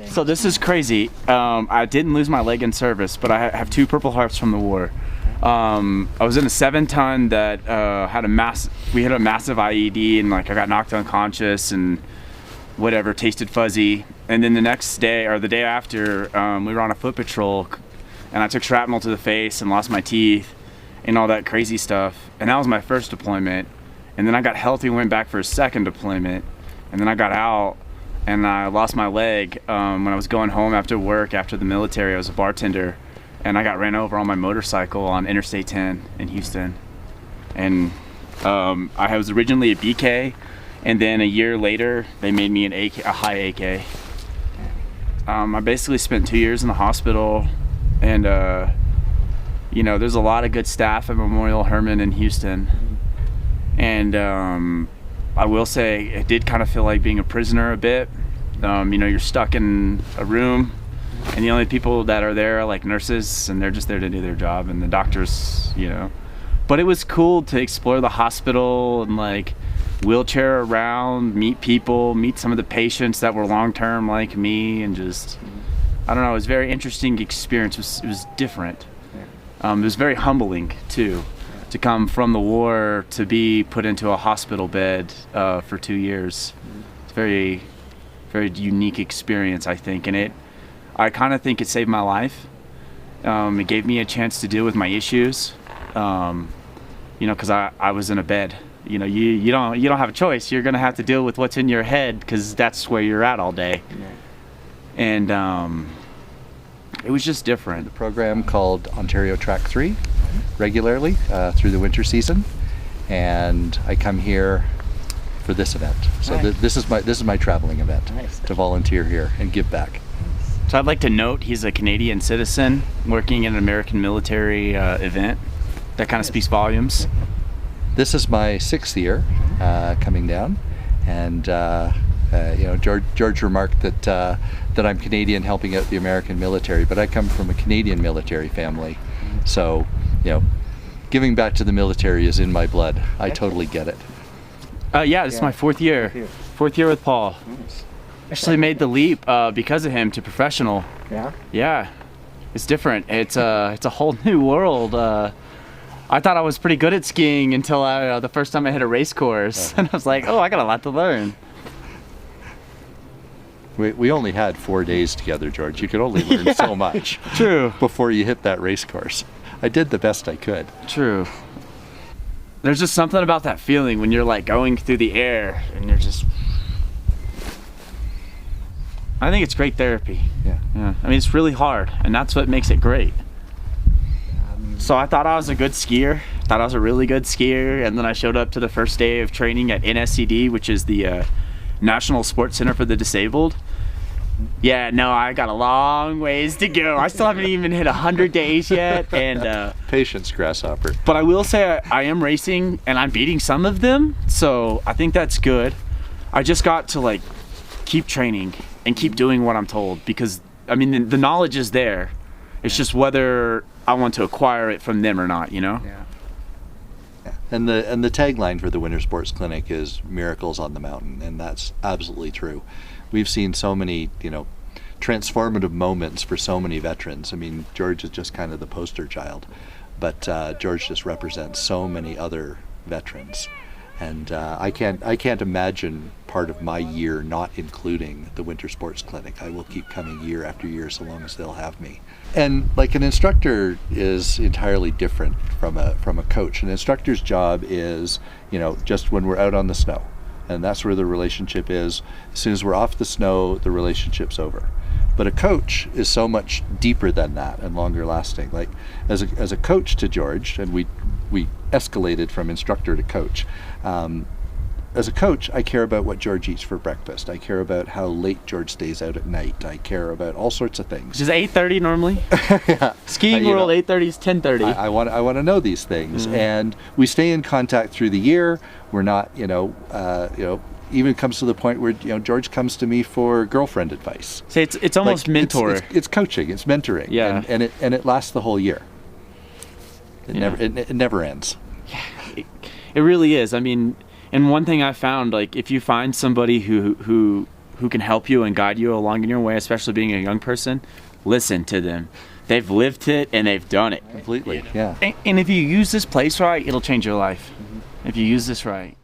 So this is crazy. I didn't lose my leg in service, but I have 2 Purple Hearts from the war. I was in a 7-ton that we had a massive IED, and like I got knocked unconscious and whatever, tasted fuzzy. And then the next day, or the day after, we were on a foot patrol, and I took shrapnel to the face and lost my teeth and all that crazy stuff. And that was my first deployment. And then I got healthy and went back for a second deployment. And then I got out and I lost my leg when I was going home after work, after the military. I was a bartender, and I got ran over on my motorcycle on Interstate 10 in Houston. And I was originally a BK, and then a year later they made me a high AK. I basically spent 2 years in the hospital, and you know, there's a lot of good staff at Memorial Hermann in Houston, and I will say it did kind of feel like being a prisoner a bit. You know, you're stuck in a room, and the only people that are there are like nurses, and they're just there to do their job, and the doctors, you know. But it was cool to explore the hospital and like wheelchair around, meet people, meet some of the patients that were long-term like me, and just, I don't know, it was a very interesting experience. It was different. It was very humbling too, to come from the war to be put into a hospital bed for 2 years. It's very, very unique experience, I think, and I kind of think it saved my life. It gave me a chance to deal with my issues, you know, because I was in a bed. You know, you don't have a choice. You're gonna have to deal with what's in your head, because that's where you're at all day. And it was just different. The program called Ontario Track 3 regularly through the winter season, and I come here for this event. So Nice. this is my traveling event. Nice. To volunteer here and give back. So I'd like to note he's a Canadian citizen working in an American military event. That kind of speaks volumes. This is my 6th year coming down, and you know, George remarked that I'm Canadian helping out the American military, but I come from a Canadian military family, so you know, giving back to the military is in my blood. I totally get it. Yeah, this is my 4th year. 4th year with Paul. Actually made the leap because of him to professional. Yeah, it's different. It's a whole new world. I thought I was pretty good at skiing until the first time I hit a race course, and I was like, oh, I got a lot to learn. We only had 4 days together, George. You could only learn so much. True. Before you hit that race course. I did the best I could. True. There's just something about that feeling when you're like going through the air and you're just, I think it's great therapy. Yeah. I mean, it's really hard, and that's what makes it great. So I thought I was a good skier. Thought I was a really good skier, and then I showed up to the first day of training at NSCD, which is the National Sports Center for the Disabled. Yeah, no, I got a long ways to go. I still haven't even hit 100 days yet, and Patience, grasshopper. but I will say I am racing, and I'm beating some of them, so I think that's good. I just got to like keep training and keep doing what I'm told, because I mean the knowledge is there. It's just whether I want to acquire it from them or not, you know? And the tagline for the Winter Sports Clinic is "Miracles on the Mountain," and that's absolutely true. We've seen so many, you know, transformative moments for so many veterans. I mean, George is just kind of the poster child, but George just represents so many other veterans, and I can't imagine part of my year not including the Winter Sports Clinic. I will keep coming year after year so long as they'll have me. And like, an instructor is entirely different from a coach. An instructor's job is, you know, just when we're out on the snow, and that's where the relationship is. As soon as we're off the snow, the relationship's over. But a coach is so much deeper than that and longer lasting. Like, as a coach to George, and we escalated from instructor to coach. As a coach, I care about what George eats for breakfast. I care about how late George stays out at night. I care about all sorts of things. Which is 8:30 normally. Yeah. Skiing world, 8:30 is 10:30. I want to know these things, and we stay in contact through the year. We're not, you know, even comes to the point where, you know, George comes to me for girlfriend advice. See, it's almost Like, mentor. It's coaching. It's mentoring. Yeah. And it lasts the whole year. It never ends. It really is. I mean, and one thing I found, like, if you find somebody who who can help you and guide you along in your way, especially being a young person, listen to them. They've lived it and they've done it Completely, yeah. and if you use this place right, it'll change your life. If you use this right.